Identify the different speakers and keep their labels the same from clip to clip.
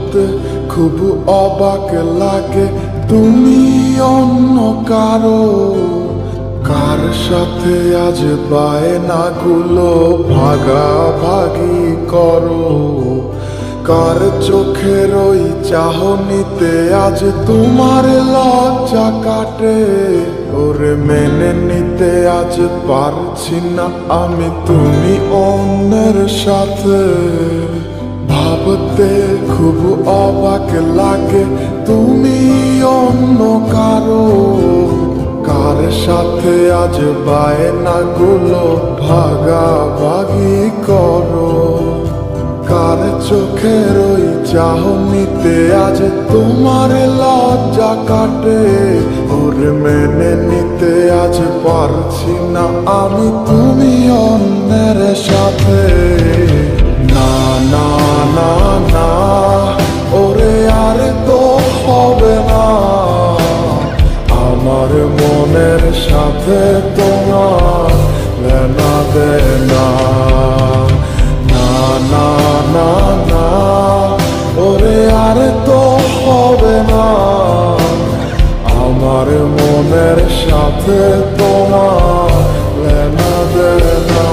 Speaker 1: ভাবতে খুব অবাক লাগে তুমি অন্য কারো কার সাথে আজ বায়নাগুলো ভাগাভাগি করো কার চোখের ওই চাহনিতে আজ তোমার লজ্জা কাটে ওরে মেনে নিতে আজ পারছি না আমি তুমি অন্যের সাথে ভাবতে খুব অবাক লাগে তুমি অন্য কারো কার সাথে আজ বায়নাগুলো ভাগাভাগি করো কার চোখের ওই চাহনিতে আজ তোমার লজ্জা কাটে ওরে মেনে নিতে আজ পারছি না আমি তুমি অন্যের সাথে না না না না ওরে আর তো হবে না আমার মনের সাথে তোমার লেনা দেনা না না না না ওরে আর তো হবে না আমার মনের সাথে তোমার লেনা দেনা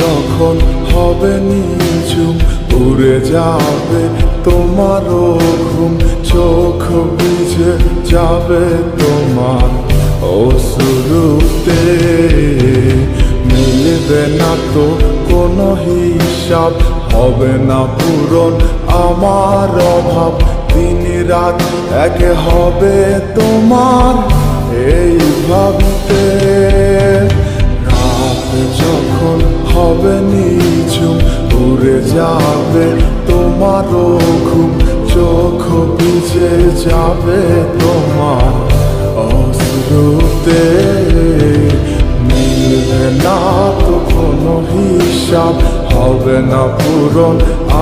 Speaker 1: যখন হবে নিঝুম উড়ে যাবে তোমারও ঘুম চোখ ভিজে যাবে তোমার অশ্রুতে মিলবে না তো কোনো হিসাব হবে না পূরণ আমার অভাব দিন রাত এক হবে তোমার এই ভাবতে যখন হবে নিঝুম উড়ে যাবে তোমারও ঘুম চোখ ভিজে যাবে তোমার অশ্রুতে মিলবে না তো কোনো হিসাব হবে না পূরণ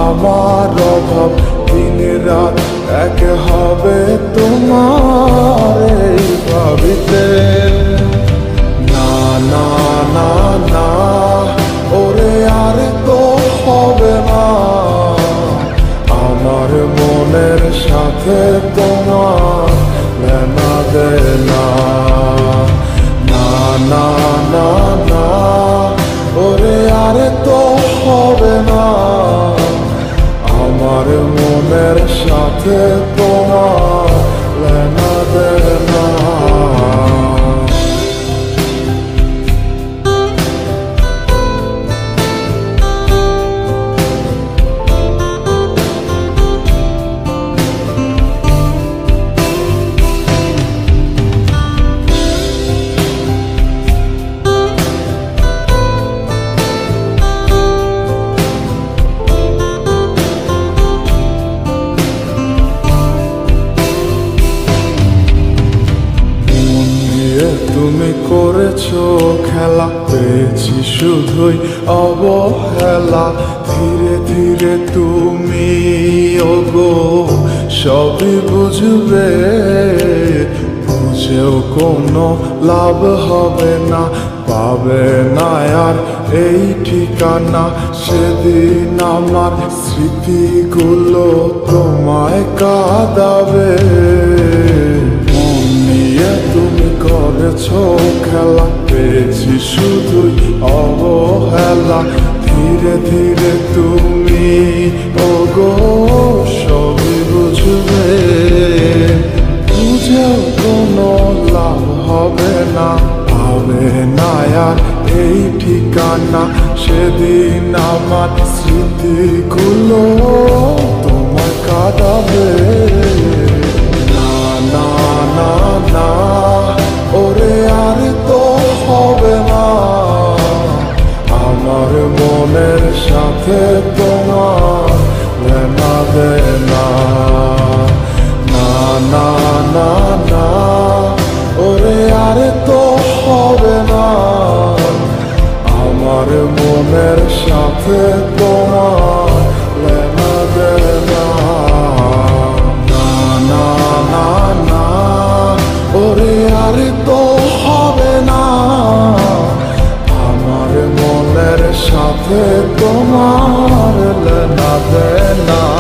Speaker 1: আমার অভাব দিন রাত এক হবে তোমার এই ভাবিতে না না না না ওরে আর তো হবে না আমার মনের সাথে তোমার লেনা দেনা না না না না ওরে আর তো হবে না আমার মনের সাথে তোমার লেনা দেনা তুমি করেছো খেলা পেয়েছি শুধুই অবহেলা ধীরে ধীরে তুমি ওগো সবই বুঝবে বুঝেও কোনো লাভ হবে না পাবে না আর এই ঠিকানা সেদিন আমার স্মৃতিগুলো তোমায় কাঁদাবে তুমি করেছো খেলা পেয়েছি শুধুই অবহেলা ধীরে ধীরে তুমি ওগো সবই বুঝবে বুঝেও কোনো লাভ হবে না পাবে না আর এই ঠিকানা সেদিন আমার স্মৃতিগুলো তোমায় কাঁদাবে না না না না ওরে আর তো হবে না আমার মনের সাথে তোমার লেনা দেনা মনের সাথে তোমার লেনা দেনা না না না না ওরে আরে তো হবে না আমার মনের সাথে তোমার লেনা দেনা